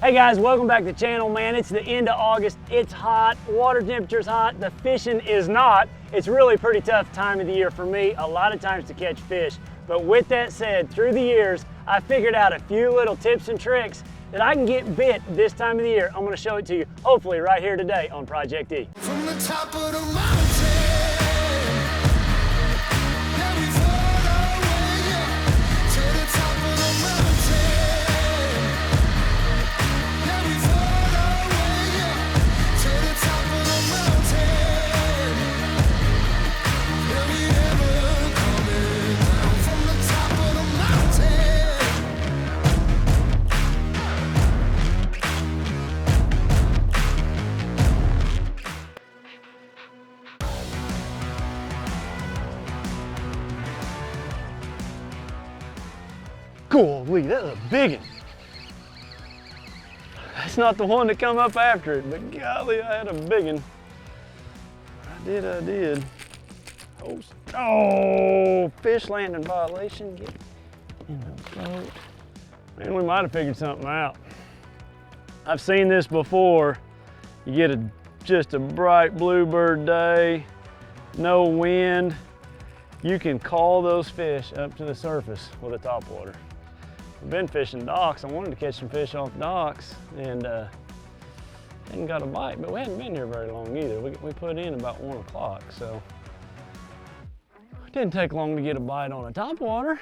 Hey guys, welcome back to the channel, man. It's the end of August. It's hot, water temperature's hot, the fishing is not. It's really a pretty tough time of the year for me, a lot of times to catch fish. But with that said, through the years, I figured out a few little tips and tricks that I can get bit this time of the year. I'm gonna show it to you, hopefully right here today on Project E. From the top of the mountain, yeah, we fought our way up to the top of the mountain. Yeah, we fought our way up to the top of the mountain. Yeah, we ever coming down from the top of the mountain. Golly, that's a big one. That's not the one that come up after it, but golly, I had a big one. I did. Oh, fish landing violation. Get in the boat. Man, we might have figured something out. I've seen this before. You get just a bright bluebird day, no wind. You can call those fish up to the surface with a topwater. I've been fishing docks. I wanted to catch some fish off docks and hadn't got a bite, but we hadn't been here very long either. We put in about 1 o'clock, so it didn't take long to get a bite on a topwater.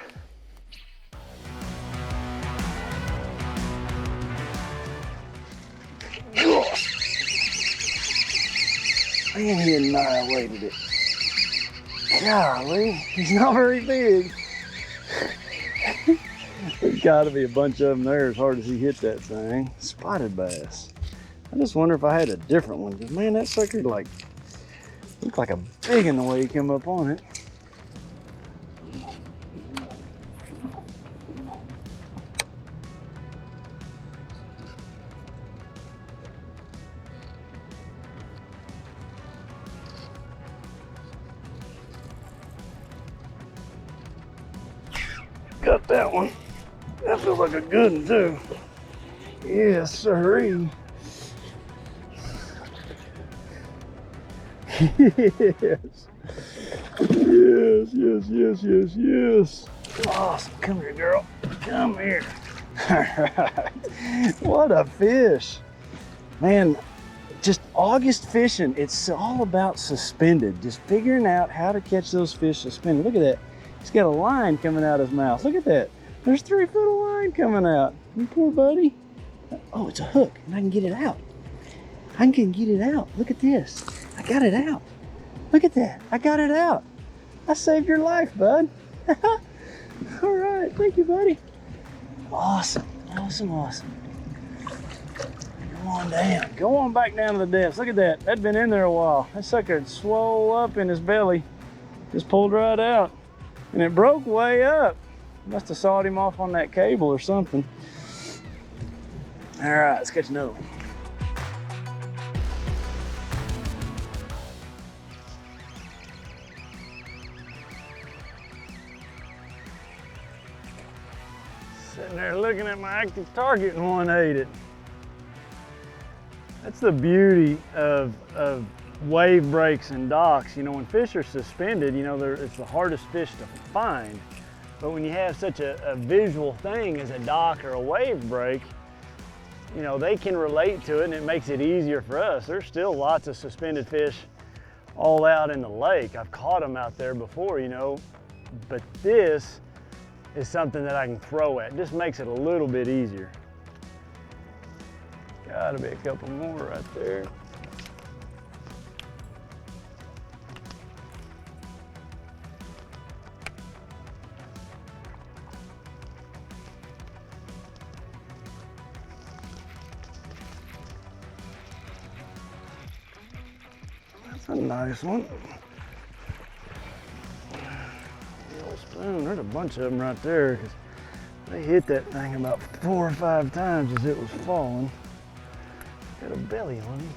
Man, he annihilated it. Golly, he's not very big. There's got to be a bunch of them there as hard as he hit that thing. Spotted bass. I just wonder if I had a different one, because man, that sucker looked like a big one the way he came up on it. Got that one. That feels like a good one too. Yes, sirree. Yes. Awesome. Come here, girl. Come here. All right. What a fish. Man, just August fishing, it's all about suspended. Just figuring out how to catch those fish suspended. Look at that. He's got a line coming out of his mouth. Look at that. There's 3 foot of line coming out. You poor buddy. Oh, it's a hook, and I can get it out. I can get it out. Look at this. I got it out. Look at that. I got it out. I saved your life, bud. All right. Thank you, buddy. Awesome. Awesome. Come on down. Go on back down to the depths. Look at that. That'd been in there a while. That sucker had swole up in his belly. Just pulled right out. And it broke way up. Must have sawed him off on that cable or something. All right, let's catch another one. Sitting there looking at my active target and one ate it. That's the beauty of wave breaks and docks. You know, when fish are suspended, you know, it's the hardest fish to find. But when you have such a visual thing as a dock or a wave break, you know, they can relate to it and it makes it easier for us. There's still lots of suspended fish all out in the lake. I've caught them out there before, you know, but this is something that I can throw at. It just makes it a little bit easier. Gotta be a couple more right there. That's a nice one. Little spoon. There's a bunch of them right there, because they hit that thing about 4 or 5 times as it was falling. Got a belly on him.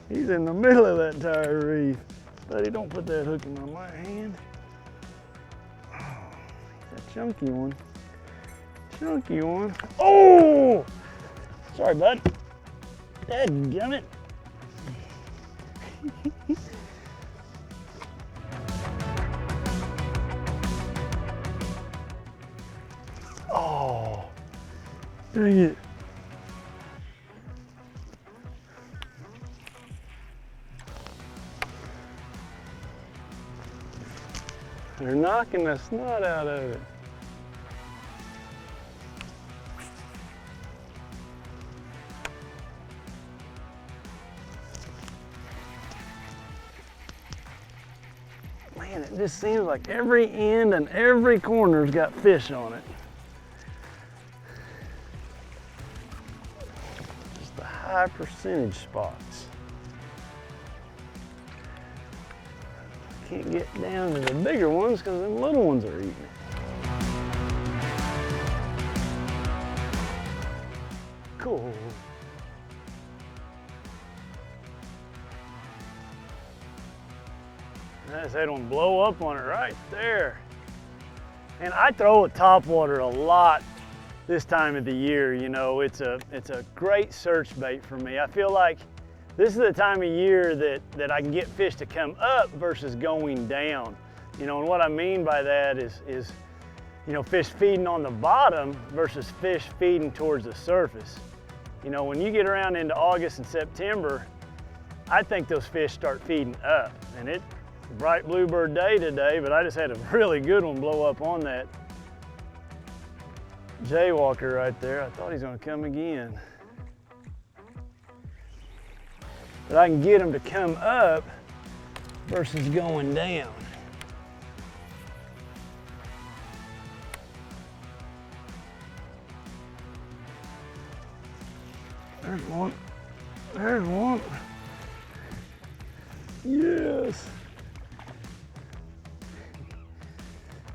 He's in the middle of that entire reef. Buddy, don't put that hook in my light hand. Oh, that chunky one. Chunky one. Oh! Sorry, bud. Dadgummit. Oh, dang it. They're knocking the snot out of it. Man, it just seems like every end and every corner's got fish on it. Just the high percentage spots. Can't get down to the bigger ones because the little ones are eating it. Cool. Nice, they don't blow up on it right there. And I throw a topwater a lot this time of the year. You know, it's a great search bait for me. I feel like this is the time of year that I can get fish to come up versus going down. You know, and what I mean by that is you know, fish feeding on the bottom versus fish feeding towards the surface. You know, when you get around into August and September, I think those fish start feeding up. And it's a bright bluebird day today, but I just had a really good one blow up on that jaywalker right there. I thought he was gonna come again. But I can get them to come up versus going down. There's one. There's one. Yes.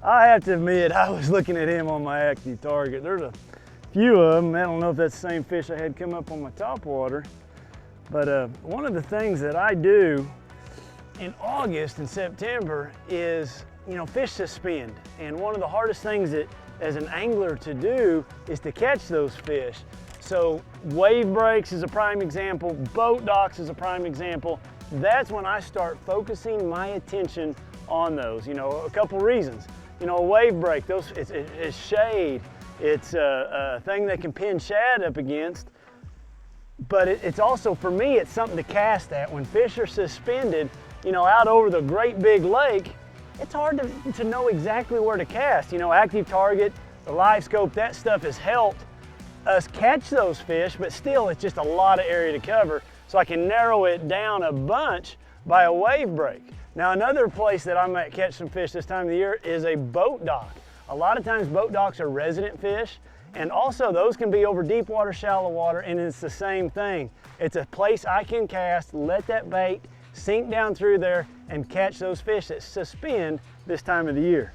I have to admit, I was looking at him on my active target. There's a few of them. I don't know if that's the same fish I had come up on my topwater. But one of the things that I do in August and September is, you know, fish suspend. And one of the hardest things that as an angler to do is to catch those fish. So wave breaks is a prime example, boat docks is a prime example. That's when I start focusing my attention on those. You know, a couple reasons. You know, a wave break, it's shade. It's a thing that can pin shad up against. But it's also, for me, it's something to cast at. When fish are suspended, you know, out over the great big lake, it's hard to know exactly where to cast. You know, active target, the live scope, that stuff has helped us catch those fish, but still it's just a lot of area to cover. So I can narrow it down a bunch by a wave break. Now, another place that I might catch some fish this time of the year is a boat dock. A lot of times boat docks are resident fish. And also those can be over deep water, shallow water, and it's the same thing. It's a place I can cast, let that bait sink down through there and catch those fish that suspend this time of the year.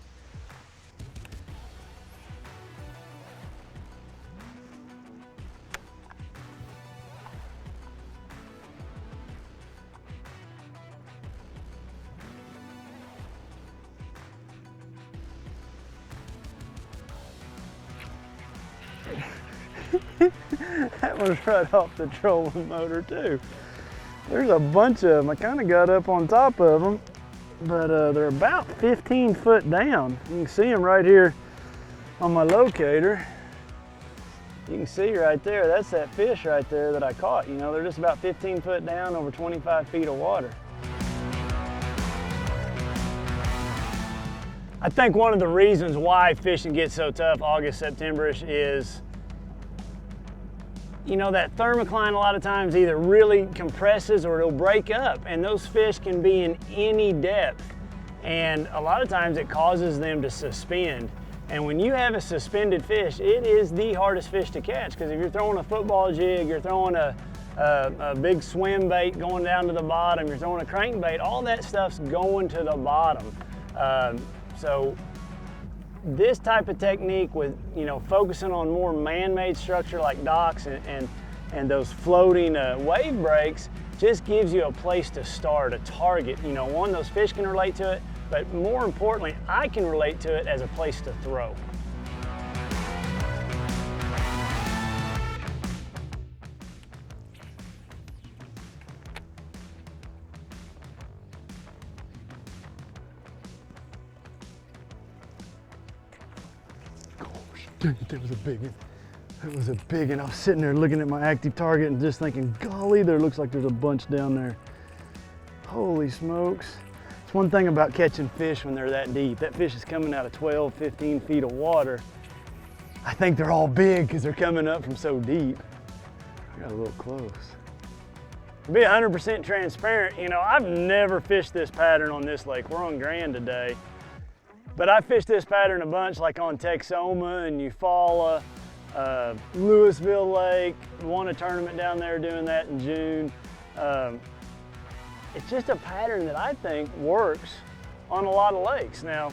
That was right off the trolling motor too. There's a bunch of them. I kind of got up on top of them, but they're about 15 foot down. You can see them right here on my locator. You can see right there, that's that fish right there that I caught. You know, they're just about 15 foot down over 25 feet of water. I think one of the reasons why fishing gets so tough August, September-ish is, you know, that thermocline a lot of times either really compresses or it'll break up, and those fish can be in any depth. And a lot of times it causes them to suspend. And when you have a suspended fish, it is the hardest fish to catch, because if you're throwing a football jig, you're throwing a big swim bait going down to the bottom, you're throwing a crankbait, all that stuff's going to the bottom. So this type of technique with, you know, focusing on more man-made structure like docks and those floating wave breaks just gives you a place to start, a target. You know, one, those fish can relate to it, but more importantly, I can relate to it as a place to throw. Dang it, that was a big one. That was a big one. I was sitting there looking at my active target and just thinking, golly, there looks like there's a bunch down there. Holy smokes. It's one thing about catching fish when they're that deep. That fish is coming out of 12, 15 feet of water. I think they're all big because they're coming up from so deep. I got a little close. To be 100% transparent, you know, I've never fished this pattern on this lake. We're on Grand today. But I fished this pattern a bunch, like on Texoma and Eufaula, Louisville Lake. Won a tournament down there doing that in June. It's just a pattern that I think works on a lot of lakes. Now,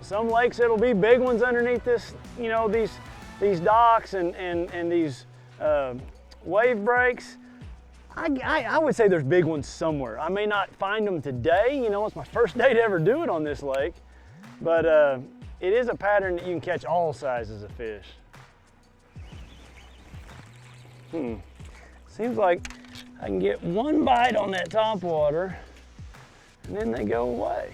some lakes it'll be big ones underneath this, you know, these docks and these wave breaks. I would say there's big ones somewhere. I may not find them today. You know, it's my first day to ever do it on this lake. But it is a pattern that you can catch all sizes of fish. Seems like I can get one bite on that topwater and then they go away.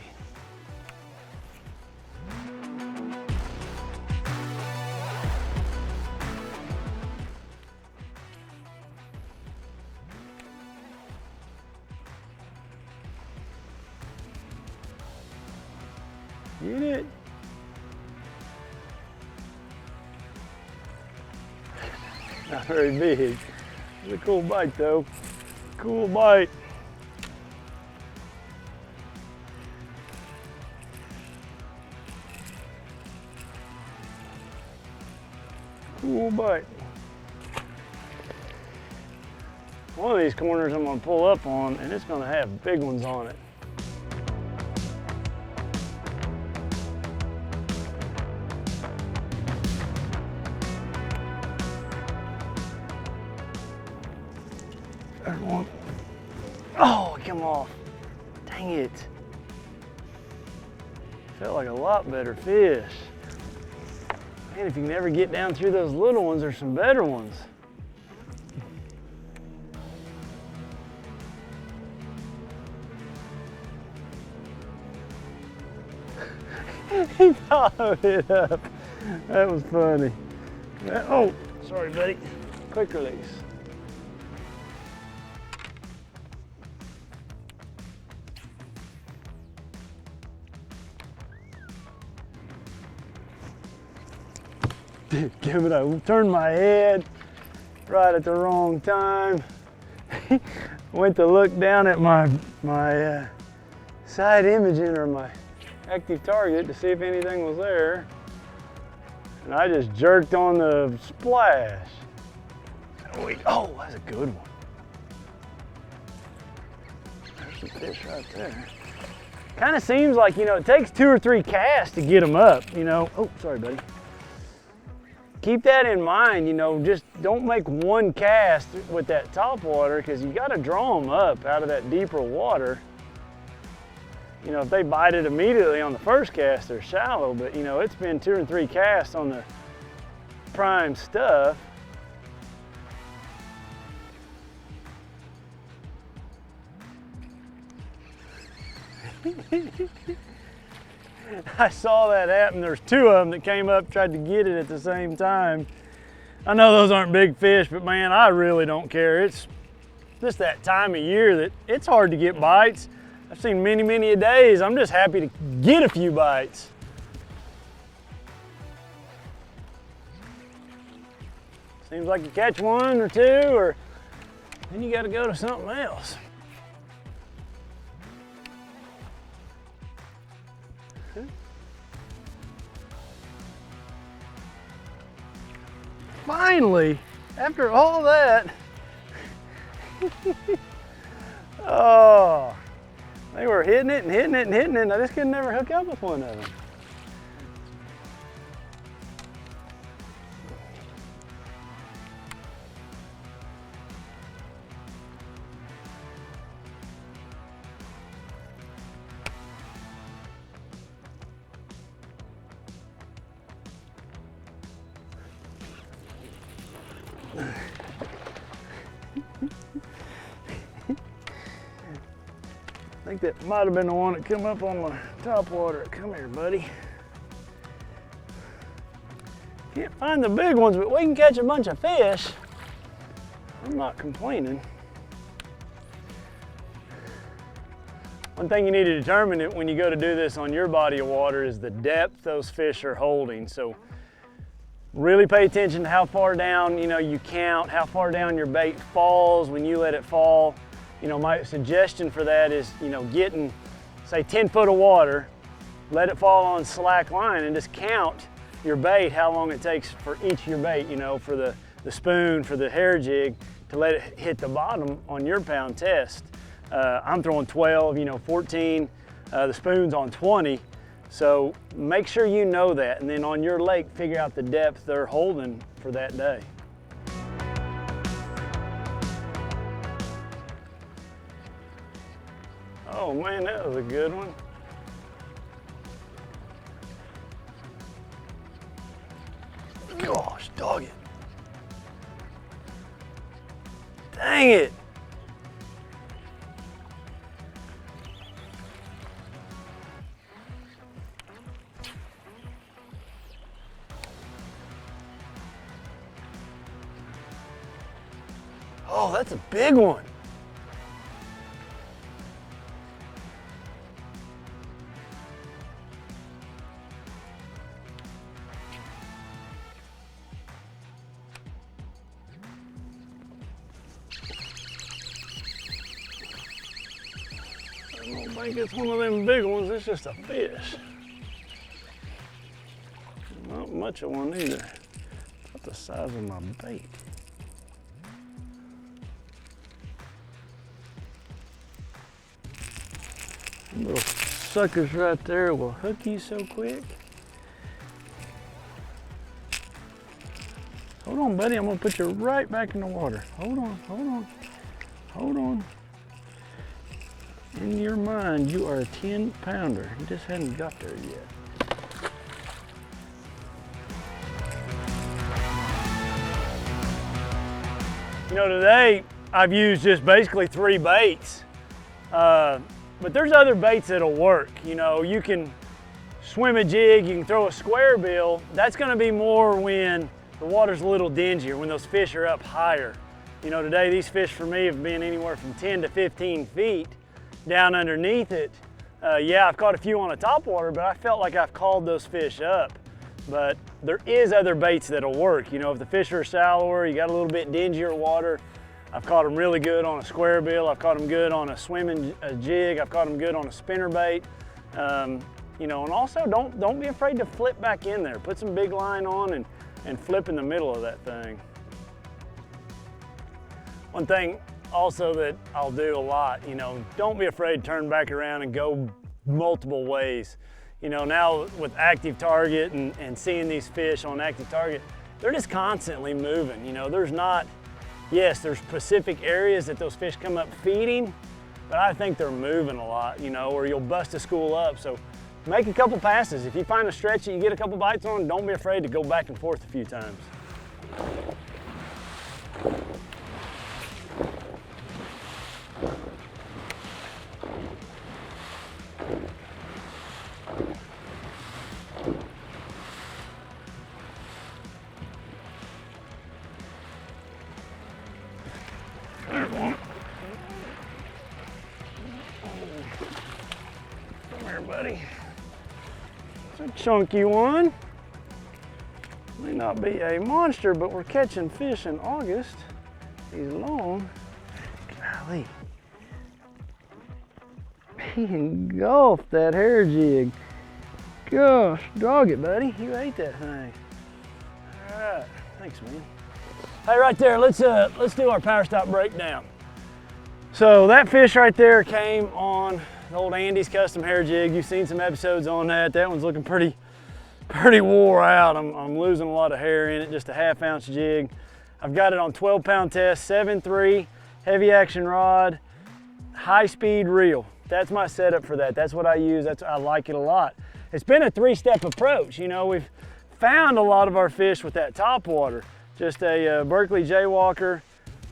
Get it. Not very big. It's a cool bite though. Cool bite. Cool bite. One of these corners I'm gonna pull up on and it's gonna have big ones on it. Oh, it came off. Dang it. Felt like a lot better fish. Man, if you can ever get down through those little ones, there's some better ones. He followed it up. That was funny. Oh, sorry, buddy. Quick release. Give it a turn my head right at the wrong time. Went to look down at my side imaging or my active target to see if anything was there, and I just jerked on the splash. Oh, that's a good one. There's some fish right there. Kind of seems like, you know, it takes 2 or 3 casts to get them up, you know. Oh, sorry, buddy. Keep that in mind, you know, just don't make one cast with that topwater because you got to draw them up out of that deeper water. You know, if they bite it immediately on the first cast, they're shallow, but you know, it's been 2 or 3 casts on the prime stuff. I saw that happen. There's 2 of them that came up, tried to get it at the same time. I know those aren't big fish, but man, I really don't care. It's just that time of year that it's hard to get bites. I've seen many, many a days. I'm just happy to get a few bites. Seems like you catch 1 or 2, or then you got to go to something else. Finally, after all that, oh, they were hitting it and hitting it and hitting it, and I just could never hook up with one of them. I think that might have been the one that come up on my top water. Come here, buddy. Can't find the big ones, but we can catch a bunch of fish. I'm not complaining. One thing you need to determine when you go to do this on your body of water is the depth those fish are holding. So really pay attention to how far down, you count, how far down your bait falls when you let it fall. My suggestion for that is, getting, say, 10 foot of water, let it fall on slack line and just count your bait, how long it takes for each of your bait, for the spoon, for the hair jig, to let it hit the bottom on your pound test. I'm throwing 12, 14, the spoon's on 20. So make sure you know that, and then on your lake, figure out the depth they're holding for that day. Oh man, that was a good one. Gosh, dog it. Dang it. Oh, that's a big one. I don't think it's one of them big ones, it's just a fish. Not much of one either. About the size of my bait. Little suckers right there will hook you so quick. Hold on, buddy, I'm gonna put you right back in the water. Hold on, hold on, hold on. In your mind, you are a 10-pounder. You just hadn't got there yet. Today I've used just basically 3 baits. But there's other baits that'll work. You can swim a jig, you can throw a square bill. That's gonna be more when the water's a little dingier, when those fish are up higher. Today these fish for me have been anywhere from 10 to 15 feet down underneath it. Yeah, I've caught a few on a topwater, but I felt like I've called those fish up. But there is other baits that'll work. If the fish are shallower, you got a little bit dingier water. I've caught them really good on a square bill. I've caught them good on a swimming jig. I've caught them good on a spinner bait. And also don't be afraid to flip back in there. Put some big line on and flip in the middle of that thing. One thing also that I'll do a lot, don't be afraid to turn back around and go multiple ways. Now with active target and seeing these fish on active target, they're just constantly moving. There's not, yes, there's specific areas that those fish come up feeding, but I think they're moving a lot, or you'll bust a school up. So make a couple passes. If you find a stretch that you get a couple bites on, don't be afraid to go back and forth a few times. Buddy. It's a chunky one. May not be a monster, but we're catching fish in August. He's long. Golly. He engulfed that hair jig. Gosh, dog it, buddy. You ate that thing. All right, thanks, man. Hey, right there, let's do our power stop breakdown. So that fish right there came on the old Andy's custom hair jig. You've seen some episodes on that. That one's looking pretty wore out. I'm losing a lot of hair in it, just a 1/2 ounce jig. I've got it on 12-pound test, 7.3, heavy action rod, high speed reel. That's my setup for that. That's what I use. I like it a lot. It's been a 3-step approach. We've found a lot of our fish with that top water. Just a Berkeley Jaywalker,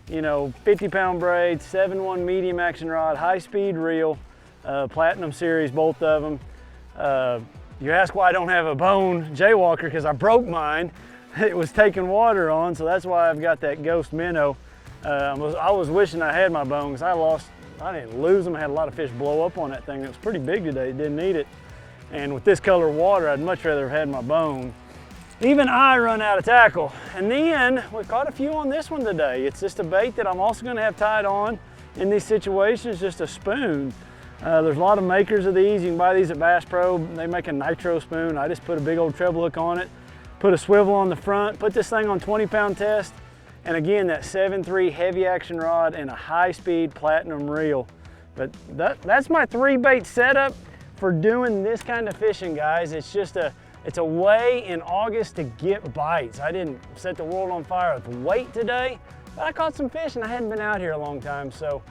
you know, 50-pound braid, 7-1 medium action rod, high-speed reel, Platinum series, both of them. You ask why I don't have a bone Jaywalker, because I broke mine. It was taking water on, so that's why I've got that Ghost minnow. I was wishing I had my bone, because I didn't lose them. I had a lot of fish blow up on that thing. It was pretty big today, didn't need it. And with this color of water, I'd much rather have had my bone. Even I run out of tackle. And then we caught a few on this one today. It's just a bait that I'm also gonna have tied on in these situations, just a spoon. There's a lot of makers of these. You can buy these at Bass Pro. They make a nitro spoon. I just put a big old treble hook on it, put a swivel on the front, put this thing on 20-pound test, and again, that 7.3 heavy action rod and a high-speed Platinum reel. But that's my 3-bait setup for doing this kind of fishing, guys. It's just it's a way in August to get bites. I didn't set the world on fire with weight today, but I caught some fish and I hadn't been out here a long time. So,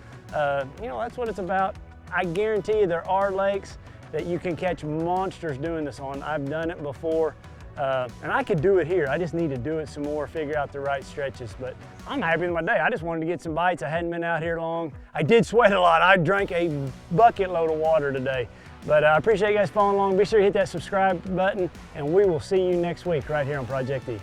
you know, that's what it's about. I guarantee you there are lakes that you can catch monsters doing this on. I've done it before, and I could do it here. I just need to do it some more, figure out the right stretches, but I'm happy with my day. I just wanted to get some bites. I hadn't been out here long. I did sweat a lot. I drank a bucket load of water today. But I appreciate you guys following along. Be sure to hit that subscribe button, and we will see you next week right here on Project E.